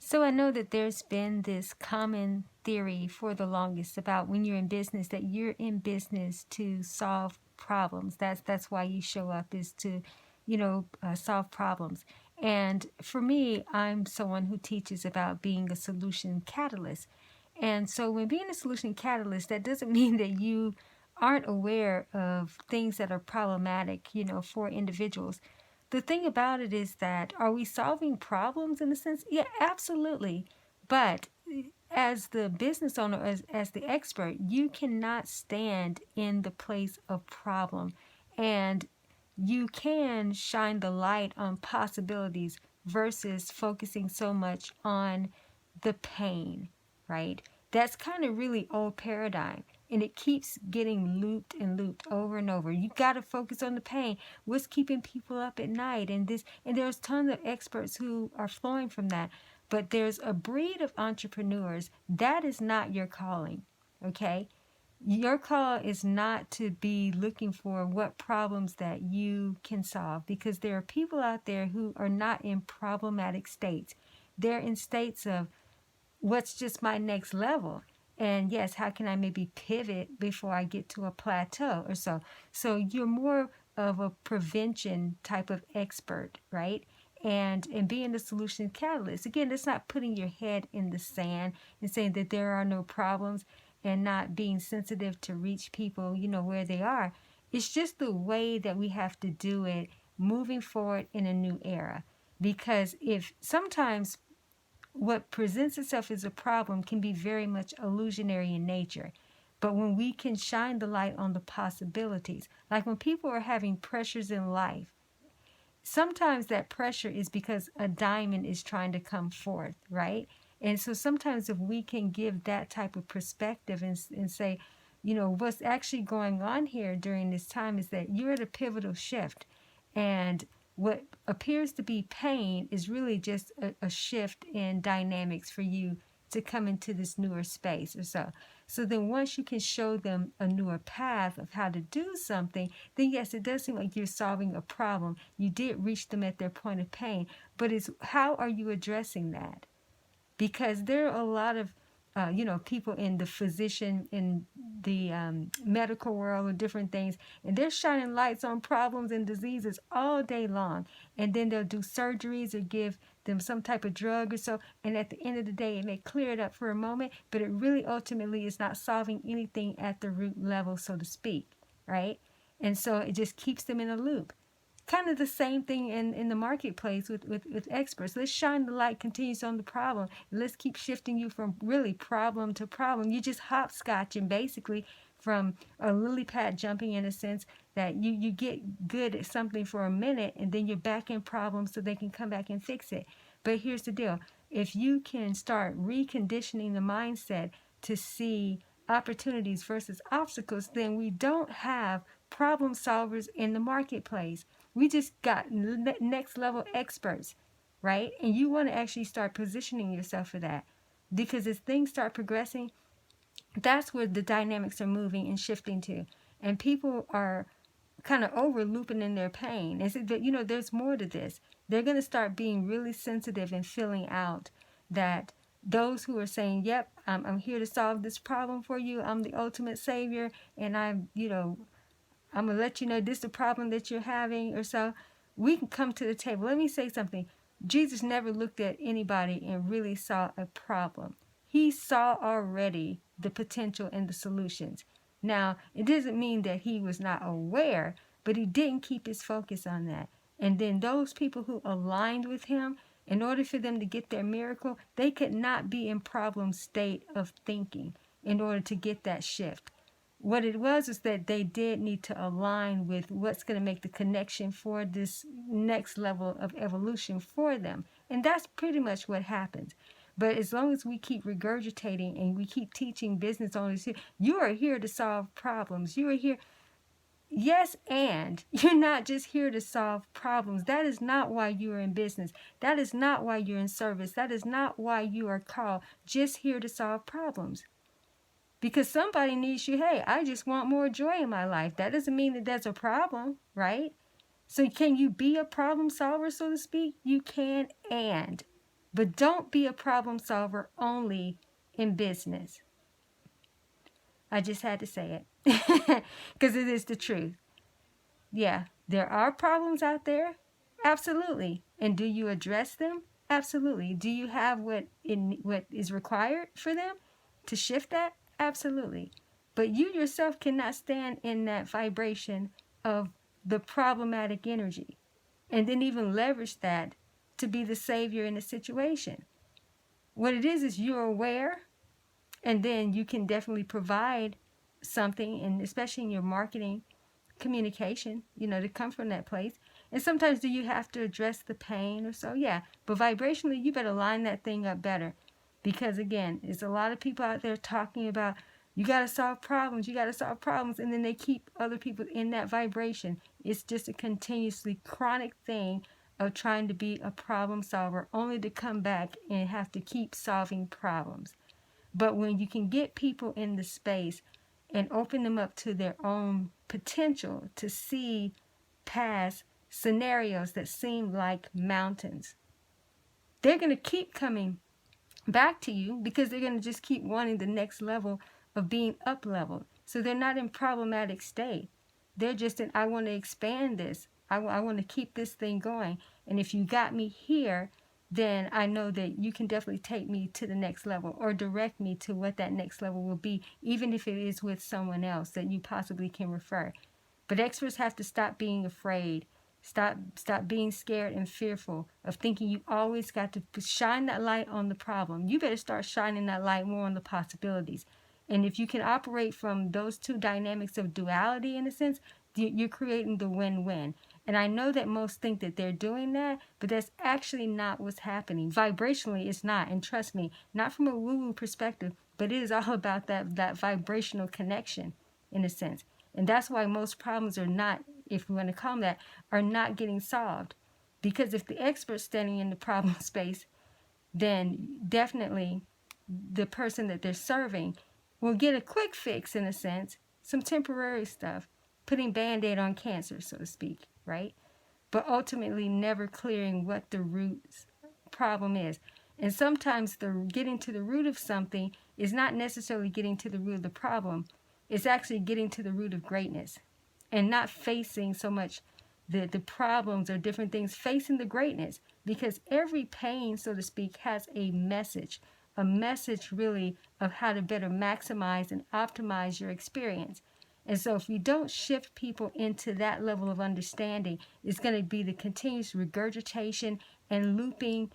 So I know that there's been this common theory for the longest about when you're in business, that you're in business to solve problems. That's why you show up, is to, solve problems. And for me, I'm someone who teaches about being a solution catalyst. And so when being a solution catalyst, that doesn't mean that you aren't aware of things that are problematic, for individuals. The thing about it is that, are we solving problems in a sense? Yeah, absolutely. But as the business owner, as the expert, you cannot stand in the place of problem. And you can shine the light on possibilities versus focusing so much on the pain, right? That's kind of really old paradigm. And it keeps getting looped and looped over and over. You got to focus on the pain. What's keeping people up at night? And there's tons of experts who are flowing from that. But there's a breed of entrepreneurs that is not your calling. Okay? Your call is not to be looking for what problems that you can solve, because there are people out there who are not in problematic states. They're in states of, what's just my next level? And yes, how can I maybe pivot before I get to a plateau or so? So you're more of a prevention type of expert, right? And being the solution catalyst. Again, it's not putting your head in the sand and saying that there are no problems and not being sensitive to reach people, where they are. It's just the way that we have to do it moving forward in a new era. Because if sometimes what presents itself as a problem can be very much illusionary in nature. But when we can shine the light on the possibilities, like when people are having pressures in life, sometimes that pressure is because a diamond is trying to come forth, right? And so sometimes if we can give that type of perspective and say, what's actually going on here during this time is that you're at a pivotal shift. And what appears to be pain is really just a shift in dynamics for you to come into this newer space or so. So then once you can show them a newer path of how to do something, then yes, it does seem like you're solving a problem. You did reach them at their point of pain, but it's how are you addressing that? Because there are a lot of people in the physician, in the medical world, and different things, and they're shining lights on problems and diseases all day long. And then they'll do surgeries or give them some type of drug or so, and at the end of the day, it may clear it up for a moment, but it really ultimately is not solving anything at the root level, so to speak, right? And so it just keeps them in a loop. Kind of the same thing in the marketplace with experts. Let's shine the light continues on the problem. Let's keep shifting you from really problem to problem. You just hopscotching basically from a lily pad jumping, in a sense that you get good at something for a minute and then you're back in problems so they can come back and fix it. But here's the deal. If you can start reconditioning the mindset to see opportunities versus obstacles, then we don't have problem solvers in the marketplace. We just got next level experts, right? And you want to actually start positioning yourself for that. Because as things start progressing, that's where the dynamics are moving and shifting to. And people are kind of over looping in their pain. And so that, there's more to this. They're going to start being really sensitive and feeling out that those who are saying, yep, I'm here to solve this problem for you. I'm the ultimate savior. And I'm going to let you know this is the problem that you're having or so. We can come to the table. Let me say something. Jesus never looked at anybody and really saw a problem. He saw already the potential and the solutions. Now, it doesn't mean that he was not aware, but he didn't keep his focus on that. And then those people who aligned with him, in order for them to get their miracle, they could not be in problem state of thinking in order to get that shift. What it was is that they did need to align with what's going to make the connection for this next level of evolution for them. And that's pretty much what happens. But as long as we keep regurgitating and we keep teaching business owners, you are here to solve problems. You are here. Yes, and you're not just here to solve problems. That is not why you are in business. That is not why you're in service. That is not why you are called just here to solve problems. Because somebody needs you. Hey, I just want more joy in my life. That doesn't mean that that's a problem, right? So can you be a problem solver, so to speak? You can, and But don't be a problem solver only in business. I just had to say it because it is the truth. Yeah, there are problems out there. Absolutely. And do you address them? Absolutely. Do you have what is required for them to shift that? Absolutely. But you yourself cannot stand in that vibration of the problematic energy and then even leverage that to be the savior in the situation. What it is you're aware, and then you can definitely provide something, and especially in your marketing communication, to come from that place. And sometimes do you have to address the pain or so? Yeah. But vibrationally, you better line that thing up better. Because again, there's a lot of people out there talking about you got to solve problems, and then they keep other people in that vibration. It's just a continuously chronic thing of trying to be a problem solver, only to come back and have to keep solving problems. But when you can get people in the space and open them up to their own potential to see past scenarios that seem like mountains, they're going to keep coming back to you because they're going to just keep wanting the next level of being up leveled. So they're not in problematic state. They're just in, I want to expand this. I want to keep this thing going. And if you got me here, then I know that you can definitely take me to the next level or direct me to what that next level will be, even if it is with someone else that you possibly can refer. But experts have to stop being afraid. Stop being scared and fearful of thinking you always got to shine that light on the problem. You better start shining that light more on the possibilities. And if you can operate from those two dynamics of duality, in a sense, you're creating the win-win. And I know that most think that they're doing that, but that's actually not what's happening. Vibrationally, it's not. And trust me, not from a woo-woo perspective, but it is all about that vibrational connection, in a sense. And that's why most problems are not, if we want to call them that, are not getting solved. Because if the expert's standing in the problem space, then definitely the person that they're serving will get a quick fix, in a sense, some temporary stuff, putting Band-Aid on cancer, so to speak, right? But ultimately never clearing what the root problem is. And sometimes the getting to the root of something is not necessarily getting to the root of the problem. It's actually getting to the root of greatness and not facing so much the problems or different things, facing the greatness, because every pain, so to speak, has a message really of how to better maximize and optimize your experience. And so if we don't shift people into that level of understanding, it's going to be the continuous regurgitation and looping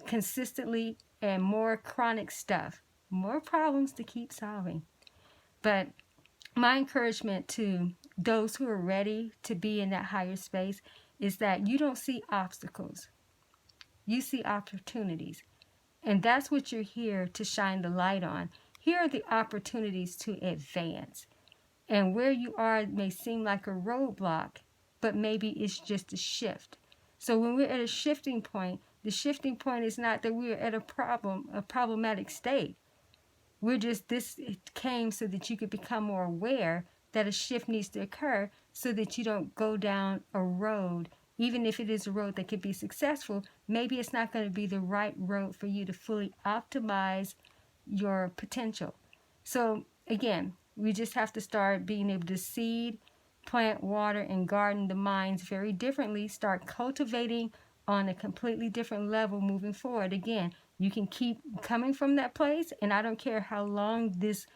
consistently and more chronic stuff, more problems to keep solving. But my encouragement to those who are ready to be in that higher space is that you don't see obstacles. You see opportunities. And that's what you're here to shine the light on. Here are the opportunities to advance. And where you are may seem like a roadblock, but maybe it's just a shift. So when we're at a shifting point, the shifting point is not that we're at a problematic state. We're just, this came so that you could become more aware that a shift needs to occur so that you don't go down a road. Even if it is a road that could be successful, maybe it's not going to be the right road for you to fully optimize your potential. So again, we just have to start being able to seed, plant, water, and garden the minds very differently. Start cultivating on a completely different level moving forward. Again, you can keep coming from that place, and I don't care how long this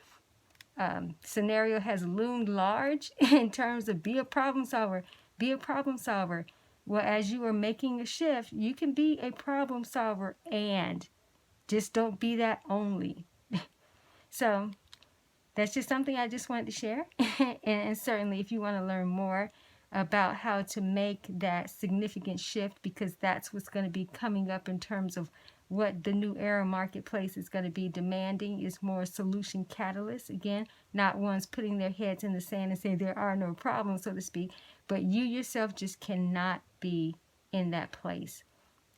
scenario has loomed large in terms of be a problem solver. Be a problem solver. Well, as you are making a shift, you can be a problem solver, and just don't be that only. So that's just something I just wanted to share. And certainly if you want to learn more about how to make that significant shift, because that's what's going to be coming up in terms of what the new era marketplace is going to be demanding, is more solution catalysts. Again, not ones putting their heads in the sand and saying there are no problems, so to speak, but you yourself just cannot be in that place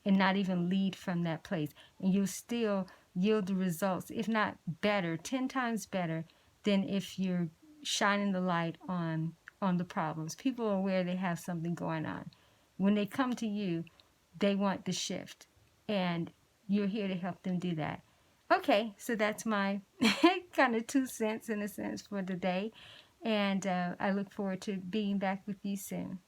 and not even lead from that place. And you'll still yield the results, if not better, 10 times better than if you're shining the light on the problems. People are aware they have something going on. When they come to you, they want the shift. And you're here to help them do that. Okay, so that's my kind of 2 cents in a sense for the day. And I look forward to being back with you soon.